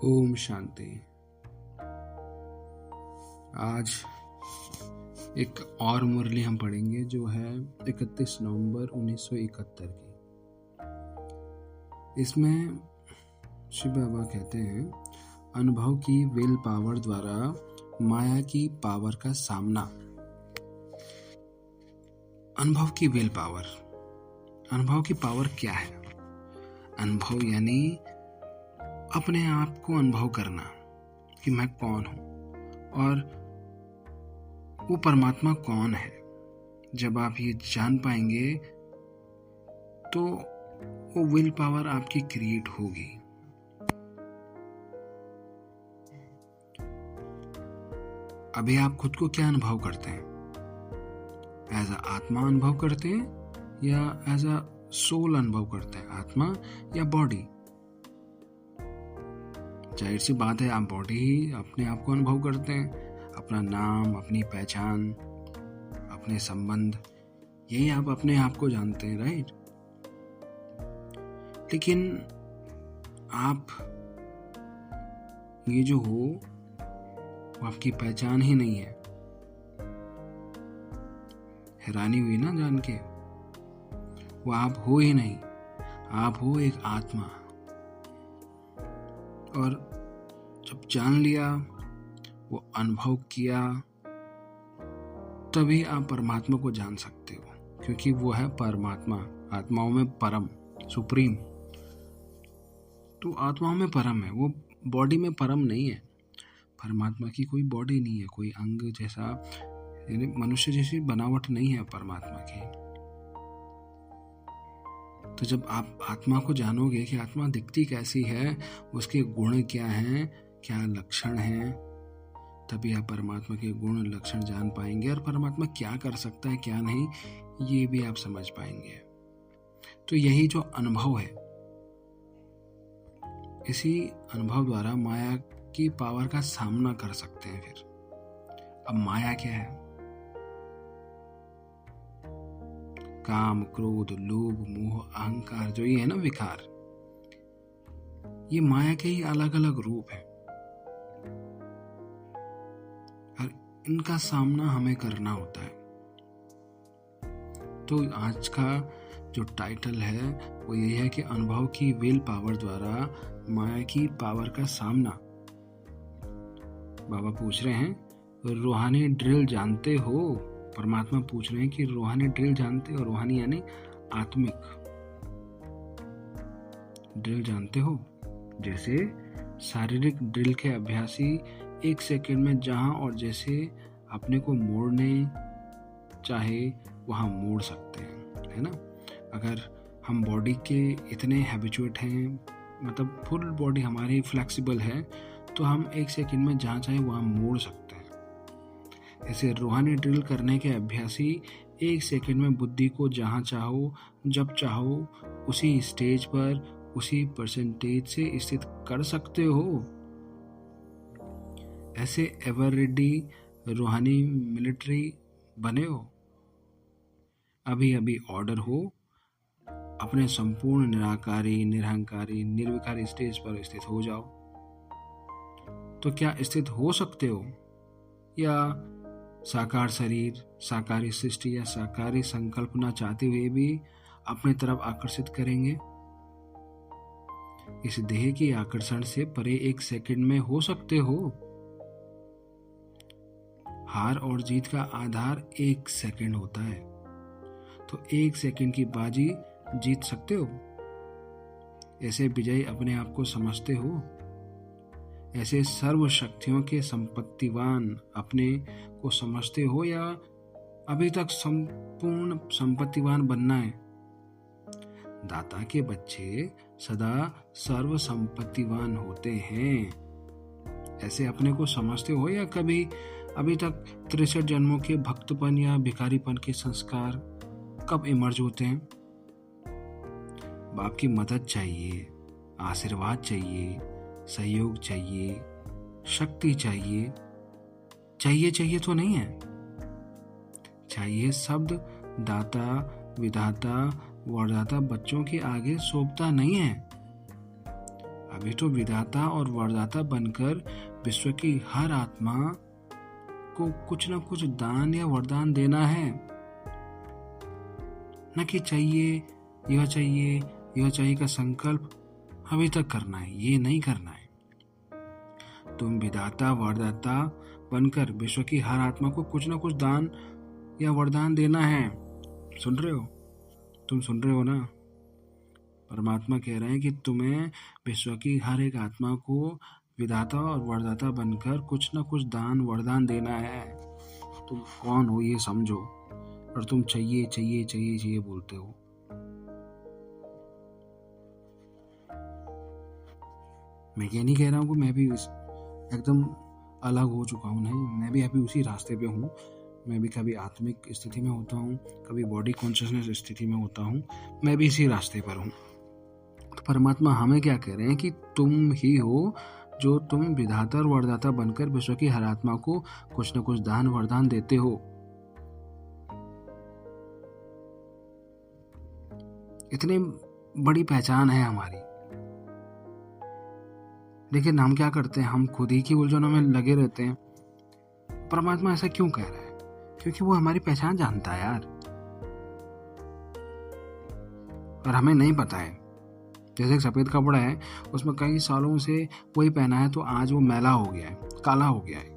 ओम शांति। आज एक और मुरली हम पढ़ेंगे जो है 31 नवंबर 1971 की। इसमें शिव बाबा कहते हैं, अनुभव की विल पावर द्वारा माया की पावर का सामना। अनुभव की विल पावर, अनुभव की पावर क्या है? अनुभव यानी अपने आप को अनुभव करना कि मैं कौन हूं और वो परमात्मा कौन है। जब आप ये जान पाएंगे तो वो विल पावर आपकी क्रिएट होगी। अभी आप खुद को क्या अनुभव करते हैं? एज अ आत्मा अनुभव करते हैं या एज अ सोल अनुभव करते हैं? आत्मा या बॉडी? जाहिर सी बात है, आप बॉडी ही अपने आप को अनुभव करते हैं। अपना नाम, अपनी पहचान, अपने संबंध, यही आप अपने आप को जानते हैं, राइट? लेकिन आप ये जो हो वो आपकी पहचान ही नहीं है। हैरानी हुई ना जान के? वो आप हो ही नहीं, आप हो एक आत्मा। और जब जान लिया, वो अनुभव किया, तभी आप परमात्मा को जान सकते हो, क्योंकि वो है परमात्मा, आत्माओं में परम, सुप्रीम। तो आत्माओं में परम है, वो बॉडी में परम नहीं है। परमात्मा की कोई बॉडी नहीं है, कोई अंग जैसा, मनुष्य जैसी बनावट नहीं है परमात्मा की। तो जब आप आत्मा को जानोगे कि आत्मा दिखती कैसी है, उसके गुण क्या हैं, क्या लक्षण हैं, तभी आप परमात्मा के गुण लक्षण जान पाएंगे और परमात्मा क्या कर सकता है, क्या नहीं, ये भी आप समझ पाएंगे। तो यही जो अनुभव है, इसी अनुभव द्वारा माया की पावर का सामना कर सकते हैं। फिर अब माया क्या है? काम, क्रोध, लोभ, मोह, अहंकार, जो ये है ना विकार, ये माया के ही अलग अलग रूप है और इनका सामना हमें करना होता है। तो आज का जो टाइटल है वो यही है कि अनुभव की विल पावर द्वारा माया की पावर का सामना। बाबा पूछ रहे हैं, रूहानी ड्रिल जानते हो? परमात्मा पूछ रहे हैं कि रूहानी ड्रिल जानते हो? रूहानी यानी आत्मिक ड्रिल जानते हो? जैसे शारीरिक ड्रिल के अभ्यासी 1 सेकंड में जहां और जैसे अपने को मोड़ने चाहे वहां मोड़ सकते हैं, है ना? अगर हम बॉडी के इतने हैबिचुएट हैं, मतलब फुल बॉडी हमारी फ्लेक्सिबल है, तो हम 1 सेकंड में जहां चाहे वहां मोड़ सकते हैं। ऐसे रूहानी ड्रिल करने के अभ्यासी 1 सेकंड में बुद्धि को जहां चाहो, जब चाहो, उसी स्टेज पर, उसी परसेंटेज से स्थित कर सकते हो। ऐसे एवर रेडी रूहानी मिलिट्री बने हो। अभी अभी ऑर्डर हो, अपने संपूर्ण निराकारी, निरहंकारी, निर्विकारी स्टेज पर स्थित हो जाओ। तो क्या स्थित हो सकते हो? या साकार शरीर, साकारी सृष्टि या साकारी संकल्पना चाहते हुए भी अपने तरफ आकर्षित करेंगे? इस देह की आकर्षण से परे 1 सेकंड में हो सकते हो। हार और जीत का आधार 1 सेकंड होता है, तो 1 सेकंड की बाजी जीत सकते हो। ऐसे विजयी अपने आप को समझते हो? ऐसे सर्व शक्तियों के संपत्तिवान अपने को समझते हो, या अभी तक संपूर्ण संपत्तिवान बनना है? दाता के बच्चे सदा सर्व संपत्तिवान होते हैं। ऐसे अपने को समझते हो, या कभी अभी तक 63 जन्मों के भक्तपन या भिखारीपन के संस्कार कब इमर्ज होते हैं? बाप की मदद चाहिए, आशीर्वाद चाहिए, सहयोग चाहिए, शक्ति चाहिए। चाहिए तो नहीं है, चाहिए शब्द दाता, विधाता, वरदाता बच्चों के आगे सौंपता नहीं है। अभी तो विधाता और वरदाता बनकर विश्व की हर आत्मा को कुछ न कुछ दान या वरदान देना है, न कि यह चाहिए का संकल्प अभी तक करना है, ये नहीं करना है। तुम विधाता वरदाता बनकर विश्व की हर आत्मा को कुछ न कुछ दान या वरदान देना है। सुन रहे हो? तुम सुन रहे हो ना? परमात्मा कह रहे हैं कि तुम्हें विश्व की हर एक आत्मा को विधाता और वरदाता बनकर कुछ न कुछ दान वरदान देना है। तुम कौन हो ये समझो, और तुम चाहिए बोलते हो। मैं ये नहीं कह रहा हूँ कि मैं भी एकदम अलग हो चुका हूँ, नहीं, मैं भी अभी उसी रास्ते पे हूँ। मैं भी कभी आत्मिक स्थिति में होता हूँ, कभी बॉडी कॉन्शियसनेस स्थिति में होता हूँ, मैं भी इसी रास्ते पर हूँ। तो परमात्मा हमें क्या कह रहे हैं कि तुम ही हो जो तुम विधाता और वरदाता बनकर विश्व की हर आत्मा को कुछ न कुछ दान वरदान देते हो। इतनी बड़ी पहचान है हमारी, लेकिन हम क्या करते हैं, हम खुद ही की उलझनों में लगे रहते हैं। परमात्मा ऐसा क्यों कह रहा है? क्योंकि वो हमारी पहचान जानता है यार, और हमें नहीं पता है। जैसे एक सफेद कपड़ा है, उसमें कई सालों से वही पहना है, तो आज वो मैला हो गया है, काला हो गया है,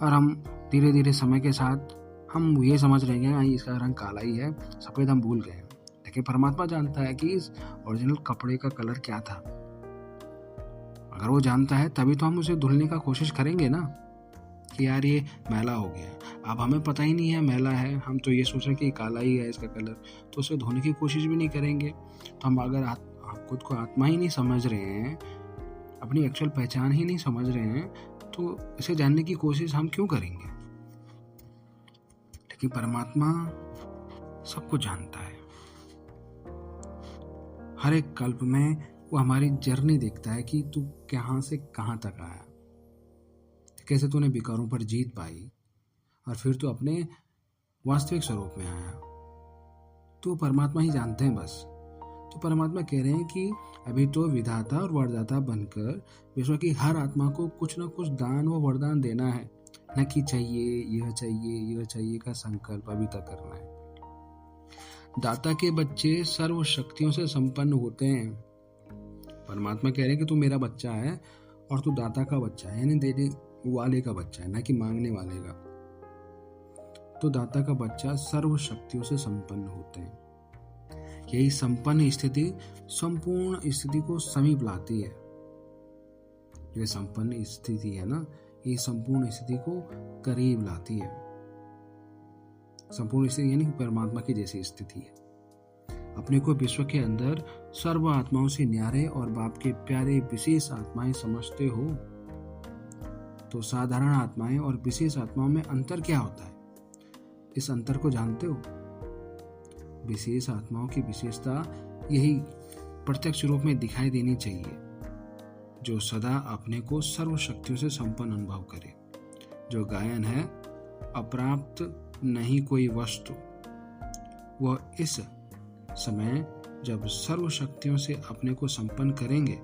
और हम धीरे धीरे समय के साथ हम ये समझ रहे हैं कि इसका रंग काला ही है, सफेद हम भूल गए। लेकिन परमात्मा जानता है कि इस ओरिजिनल कपड़े का कलर क्या था। अगर वो जानता है तभी तो हम उसे धुलने का कोशिश करेंगे ना, कि यार ये मैला हो गया है। अब हमें पता ही नहीं है मैला है, हम तो ये सोच रहे हैं कि काला ही है इसका कलर, तो उसे धोने की कोशिश भी नहीं करेंगे। तो हम अगर खुद को आत्मा ही नहीं समझ रहे हैं, अपनी एक्चुअल पहचान ही नहीं समझ रहे हैं, तो इसे जानने की कोशिश हम क्यों करेंगे? लेकिन परमात्मा सब कुछ जानता है। हर एक कल्प में वो हमारी जर्नी देखता है कि तू कहाँ से कहाँ तक आया, कैसे तूने विकारों पर जीत पाई, और फिर तू अपने वास्तविक स्वरूप में आया। तो परमात्मा ही जानते हैं बस। तो परमात्मा कह रहे हैं कि अभी तो विधाता और वरदाता बनकर विश्व की हर आत्मा को कुछ न कुछ दान व वरदान देना है, न कि यह चाहिए का संकल्प अभी तक करना है। दाता के बच्चे सर्व शक्तियों से संपन्न होते हैं। परमात्मा कह रहे हैं कि तू मेरा बच्चा है, और तू दाता का बच्चा है, यानी देने वाले का बच्चा है, ना कि मांगने वाले का। तो दाता का बच्चा सर्व शक्तियों से संपन्न होते हैं। यही संपन्न स्थिति संपूर्ण स्थिति को समीप लाती है। जो संपन्न स्थिति है ना, ये संपूर्ण स्थिति को करीब लाती है। संपूर्ण स्थिति यानी परमात्मा की जैसी स्थिति है। अपने को विश्व के अंदर सर्व आत्माओं से न्यारे और बाप के प्यारे विशेष आत्माएं समझते हो, तो साधारण आत्माएं और विशेष आत्माओं में अंतर क्या होता है? इस अंतर को जानते हो? विशेष आत्माओं की विशेषता यही प्रत्यक्ष रूप में दिखाई देनी चाहिए, जो सदा अपने को सर्व शक्तियों से संपन्न अनुभव करे, जो गायन है अप्राप्त नहीं कोई वस्तु। वह इस समय जब सर्व शक्तियों से अपने को संपन्न करेंगे,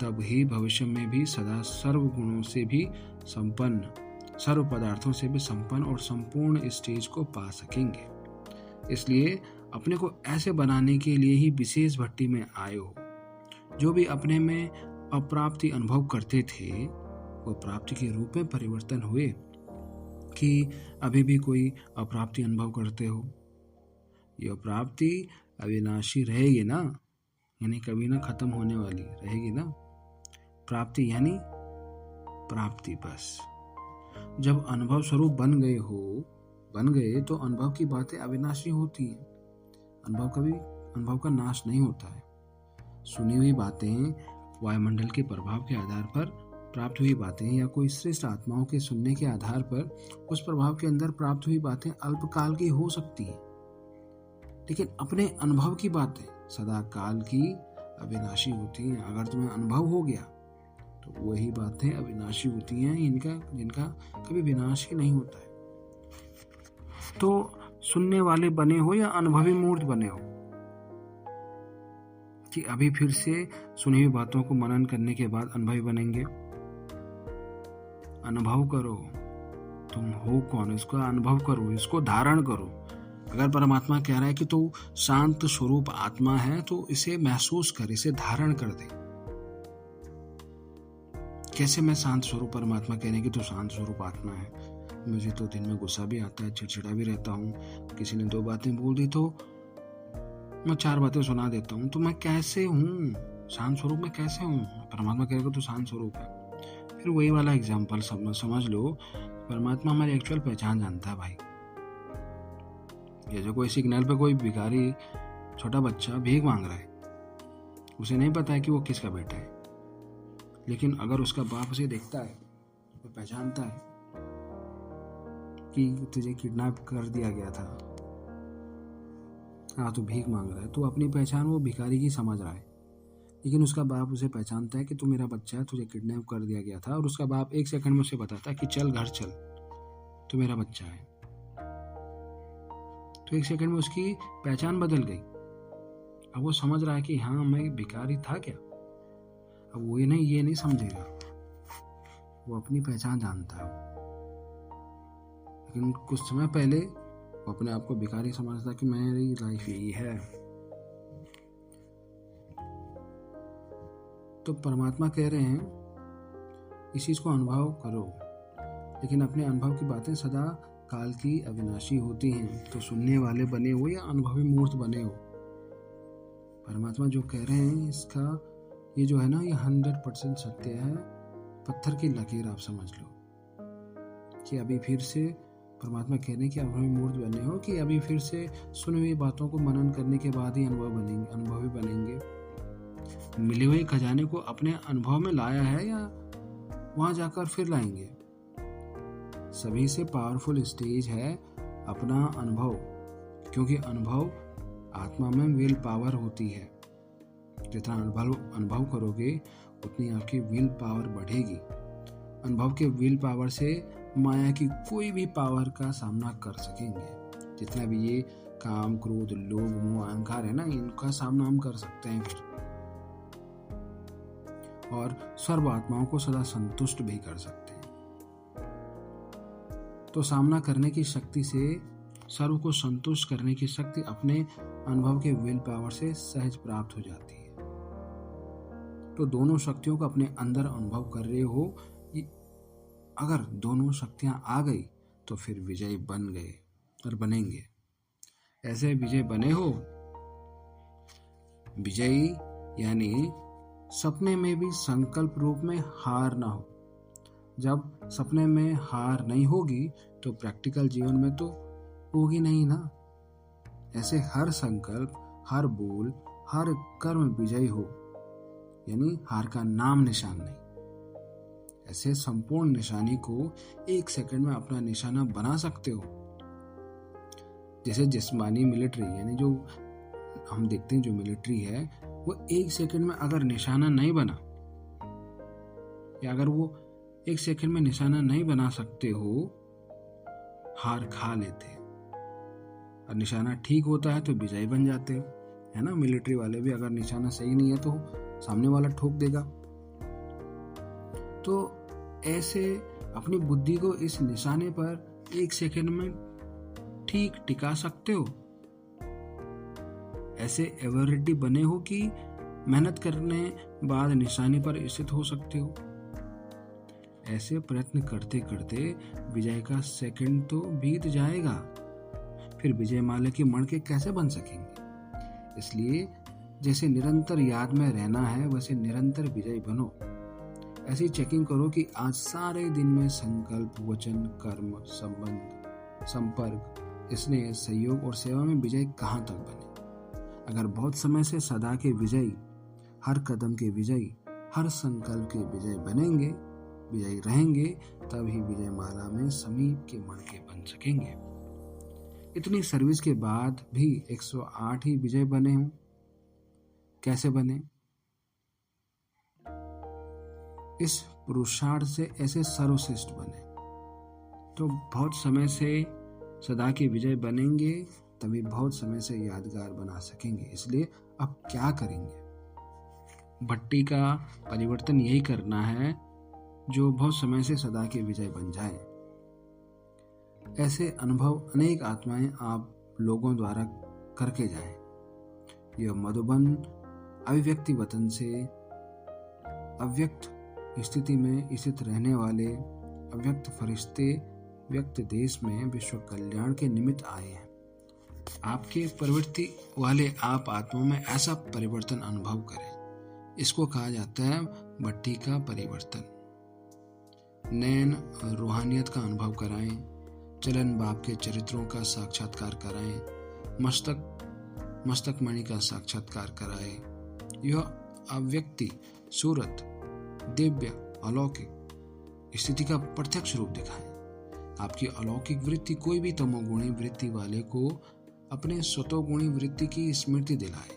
तब ही भविष्य में भी सदा सर्व गुणों से भी संपन्न, सर्व पदार्थों से भी संपन्न और संपूर्ण स्टेज को पा सकेंगे। इसलिए अपने को ऐसे बनाने के लिए ही विशेष भट्टी में आए हो। जो भी अपने में अप्राप्ति अनुभव करते थे, वो प्राप्ति के रूप में परिवर्तन हुए। कि अभी भी कोई अप्राप्ति अनुभव करते हो, ये अप्राप्ति अविनाशी रहेगी ना, यानी कभी ना खत्म होने वाली रहेगी ना। प्राप्ति यानी प्राप्ति बस। जब अनुभव स्वरूप बन गए तो अनुभव की बातें अविनाशी होती हैं। अनुभव का नाश नहीं होता है। सुनी हुई बातें, वायुमंडल के प्रभाव के आधार पर प्राप्त हुई बातें, या कोई श्रेष्ठ आत्माओं के सुनने के आधार पर उस प्रभाव के अंदर प्राप्त हुई बातें अल्पकाल की हो सकती हैं, लेकिन अपने अनुभव की बातें सदा काल की अविनाशी होती हैं। अगर तुम्हें अनुभव हो गया तो वही बातें अविनाशी होती हैं, जिनका कभी विनाश ही नहीं होता है। तो सुनने वाले बने हो या अनुभवी मूर्त बने हो, कि अभी फिर से सुनी हुई बातों को मनन करने के बाद अनुभवी बनेंगे। अनुभव करो तुम हो कौन, इसका अनुभव करो, इसको धारण करो। अगर परमात्मा कह रहा है कि तू शांत स्वरूप आत्मा है तो इसे महसूस कर, इसे धारण कर दे। कैसे मैं शांत स्वरूप, परमात्मा कह रहे हैं कि तू शांत स्वरूप आत्मा है, मुझे तो दिन में गुस्सा भी आता है, चिड़चिड़ा भी रहता हूँ, किसी ने 2 बातें बोल दी तो मैं 4 बातें सुना देता हूँ, तो मैं कैसे हूँ, शांत स्वरूप में कैसे हूँ? परमात्मा कह रहे हैं तू शांत स्वरूप है। फिर वही वाला एग्जाम्पल समझ लो, परमात्मा हमारी एक्चुअल पहचान जानता है भाई। ये जो कोई सिग्नल पे कोई भिखारी छोटा बच्चा भीख मांग रहा है, उसे नहीं पता है कि वो किसका बेटा है, लेकिन अगर उसका बाप उसे देखता है तो पहचानता है कि तुझे किडनैप कर दिया गया था, हाँ तू भीख मांग रहा है, तो अपनी पहचान वो भिखारी की समझ रहा है, लेकिन उसका बाप उसे पहचानता है कि तू मेरा बच्चा है, तुझे किडनैप कर दिया गया था, और उसका बाप 1 सेकंड में उसे बताता है कि चल घर चल, तू मेरा बच्चा है। तो 1 सेकंड में उसकी पहचान बदल गई। अब वो समझ रहा है कि हाँ मैं भिखारी था क्या। अब वो ये नहीं समझेगा, वो अपनी पहचान जानता है, लेकिन कुछ समय पहले वो अपने आप को भिखारी समझता कि मेरी लाइफ यही है। तो परमात्मा कह रहे हैं इस चीज को अनुभव करो, लेकिन अपने अनुभव की बातें सदा काल की अविनाशी होती हैं। तो सुनने वाले बने हो या अनुभवी मूर्त बने हो, परमात्मा जो कह रहे हैं इसका ये जो है ना, ये 100% सत्य है। पत्थर की लकीर आप समझ लो कि अभी फिर से परमात्मा कह रहे हैं कि अनुभवी मूर्त बने हो, कि अभी फिर से सुनी हुई बातों को मनन करने के बाद ही अनुभवी बनेंगे। मिले हुए खजाने को अपने अनुभव में लाया है या वहां जाकर फिर लाएंगे? सभी से पावरफुल स्टेज है अपना अनुभव, क्योंकि अनुभव आत्मा में विल पावर होती है। जितना अनुभव करोगे उतनी आपकी विल पावर बढ़ेगी। अनुभव के विल पावर से माया की कोई भी पावर का सामना कर सकेंगे। जितना भी ये काम, क्रोध, लोभ, मोह, अहंकार है ना, इनका सामना हम कर सकते हैं फिर, और सर्व आत्माओं को सदा संतुष्ट भी कर सकते हैं। तो सामना करने की शक्ति से, सर्व को संतुष्ट करने की शक्ति अपने अनुभव के विल पावर से सहज प्राप्त हो जाती है। तो दोनों शक्तियों को अपने अंदर अनुभव कर रहे हो। अगर दोनों शक्तियां आ गई तो फिर विजय बन गए और बनेंगे। ऐसे विजय बने हो। विजयी यानी सपने में भी संकल्प रूप में हार ना हो। जब सपने में हार नहीं होगी तो प्रैक्टिकल जीवन में तो होगी नहीं ना। ऐसे हर संकल्प, हर बोल, हर कर्म विजयी हो, यानी हार का नाम निशान नहीं। ऐसे संपूर्ण निशानी को 1 सेकंड में अपना निशाना बना सकते हो। जैसे जिस्मानी मिलिट्री, यानी जो हम देखते हैं जो मिलिट्री है, वो 1 सेकंड में अगर निशाना नहीं बना, या अगर वो 1 सेकंड में निशाना नहीं बना सकते हो, हार खा लेते। और निशाना ठीक होता है तो विजयी बन जाते हो, है ना। मिलिट्री वाले भी अगर निशाना सही नहीं है तो सामने वाला ठोक देगा। तो ऐसे अपनी बुद्धि को इस निशाने पर 1 सेकंड में ठीक टिका सकते हो। ऐसे एवरिटी बने हो कि मेहनत करने बाद निशाने पर स्थित हो सकते हो। ऐसे प्रयत्न करते करते विजय का सेकंड तो बीत जाएगा, फिर विजय माला के मणके कैसे बन सकेंगे। इसलिए जैसे निरंतर याद में रहना है, वैसे निरंतर विजयी बनो। ऐसी चेकिंग करो कि आज सारे दिन में संकल्प, वचन, कर्म, संबंध, संपर्क, स्नेह, सहयोग और सेवा में विजय कहाँ तक बने। अगर बहुत समय से सदा के विजयी, हर कदम के विजयी, हर संकल्प के विजय बनेंगे, विजयी रहेंगे, तब ही विजय माला में समीप के मणके बन सकेंगे। इतनी सर्विस के बाद भी 108 ही विजय बने हों। कैसे बने? इस पुरुषार्थ से ऐसे सर्वश्रेष्ठ बने तो बहुत समय से सदा के विजय बनेंगे, तभी बहुत समय से यादगार बना सकेंगे। इसलिए अब क्या करेंगे? भट्टी का परिवर्तन यही करना है जो बहुत समय से सदा के विजय बन जाए। ऐसे अनुभव अनेक आत्माएं आप लोगों द्वारा करके जाएं। यह मधुबन अभिव्यक्ति वतन से अव्यक्त स्थिति में स्थित रहने वाले अव्यक्त फरिश्ते व्यक्त देश में विश्व कल्याण के निमित्त आए हैं। आपके प्रवृत्ति वाले आप आत्मा में ऐसा परिवर्तन अनुभव करें। इसको कहा जाता है भट्टी का परिवर्तन। नैन रूहानियत का अनुभव कराएं, चलन बाप के चरित्रों का साक्षात्कार कराएं, मस्तक मणि का साक्षात्कार कराएं। यह अव्यक्ति सूरत दिव्य अलौकिक स्थिति का प्रत्यक्ष रूप दिखाएं। आपकी अलौकिक वृत्ति कोई भी तमोगुणी वृत्ति वाले को अपने स्वतोगुणी वृत्ति की स्मृति दिलाए।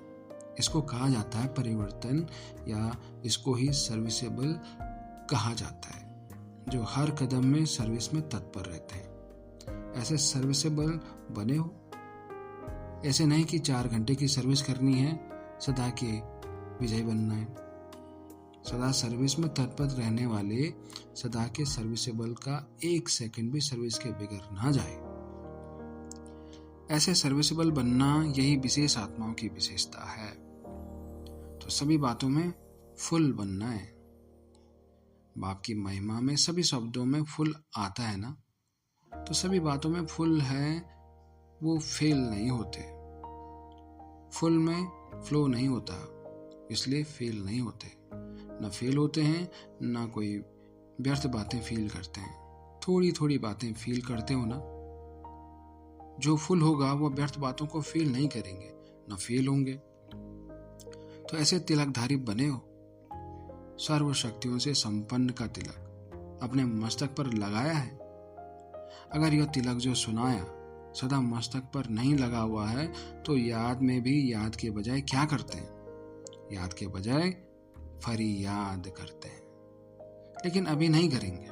इसको कहा जाता है परिवर्तन, या इसको ही सर्विसेबल कहा जाता है, जो हर कदम में सर्विस में तत्पर रहते हैं। ऐसे सर्विसेबल बने हो। ऐसे नहीं कि 4 घंटे की सर्विस करनी है, सदा के विजय बनना है। सदा सर्विस में तत्पर रहने वाले सदा के सर्विसेबल का 1 सेकंड भी सर्विस के बिगड़ ना जाए। ऐसे सर्विसेबल बनना यही विशेष आत्माओं की विशेषता है। तो सभी बातों में फुल बनना है। बाप की महिमा में सभी शब्दों में फुल आता है ना, तो सभी बातों में फुल है, वो फेल नहीं होते। फुल में फ्लो नहीं होता, इसलिए फेल नहीं होते। ना फेल होते हैं, ना कोई व्यर्थ बातें फील करते हैं। थोड़ी थोड़ी बातें फील करते हो ना, जो फुल होगा वो व्यर्थ बातों को फील नहीं करेंगे, ना फेल होंगे। तो ऐसे तिलकधारी बने हो। सर्व शक्तियों से संपन्न का तिलक अपने मस्तक पर लगाया है। अगर यह तिलक जो सुनाया सदा मस्तक पर नहीं लगा हुआ है, तो याद में भी याद के बजाय क्या करते हैं? याद के बजाय फरियाद करते हैं। लेकिन अभी नहीं करेंगे।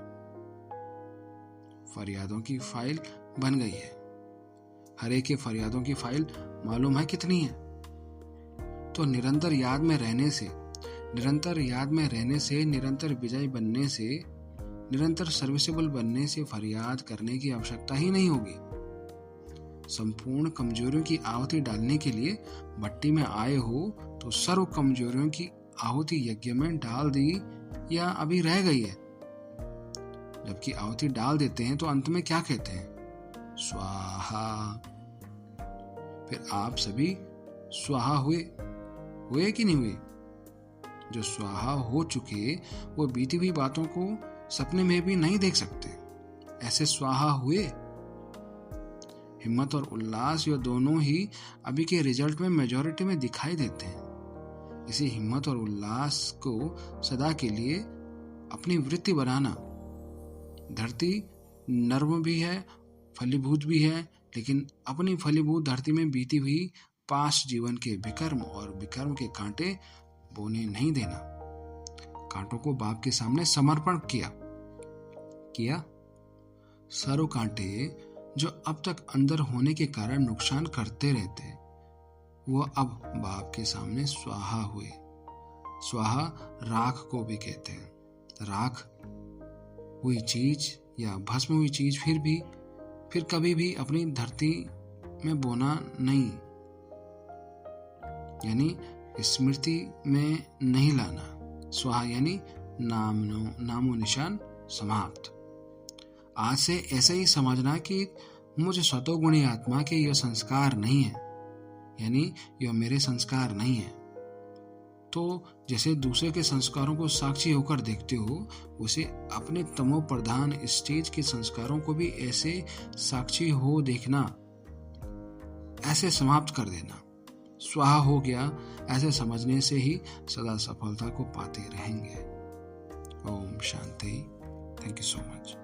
फरियादों की फाइल बन गई है। हर एक के फरियादों की फाइल मालूम है कितनी है। तो निरंतर याद में रहने से, निरंतर विजय बनने से, निरंतर सर्विसेबल बनने से फरियाद करने की आवश्यकता ही नहीं होगी। संपूर्ण कमजोरियों की आहुति डालने के लिए भट्टी में आए हो, तो सर्व कमजोरियों की आहुति यज्ञ में डाल दी या अभी रह गई है? जबकि आहुति डाल देते हैं तो अंत में क्या कहते हैं? स्वाहा। फिर आप सभी स्वाहा हुए कि नहीं हुए? जो स्वाहा हो चुके वो बीती हुई बातों को सपने में भी नहीं देख सकते। ऐसे स्वाहा हुए। हिम्मत और उल्लास, ये दोनों ही अभी के रिजल्ट में मेजॉरिटी में दिखाई देते हैं। इसी हिम्मत और उल्लास को सदा के लिए अपनी वृत्ति बनाना। धरती नर्म भी है, फलीभूत भी है, लेकिन अपनी फलीभूत धरती में बीती हुई पास्ट जीवन के विकर्म और विकर्म के कांटे बोने नहीं देना। कांटों को बाप के सामने समर्पण किया। सारों कांटे जो अब तक अंदर होने के कारण नुकसान करते रहते, वो अब बाप के सामने स्वाहा हुए। स्वाहा राख को भी कहते हैं। राख हुई चीज या भस्म हुई चीज फिर कभी भी अपनी धरती में बोना नहीं, यानी स्मृति में नहीं लाना। स्वाहा यानी नामो निशान समाप्त। आज से ऐसे ही समझना कि मुझे सतोगुणी आत्मा के यह संस्कार नहीं है, यानी यह मेरे संस्कार नहीं है। तो जैसे दूसरे के संस्कारों को साक्षी होकर देखते हो, उसे अपने तमो प्रधान स्टेज के संस्कारों को भी ऐसे साक्षी हो देखना, ऐसे समाप्त कर देना। स्वाहा हो गया, ऐसे समझने से ही सदा सफलता को पाते रहेंगे। ओम शांति। Thank you so much.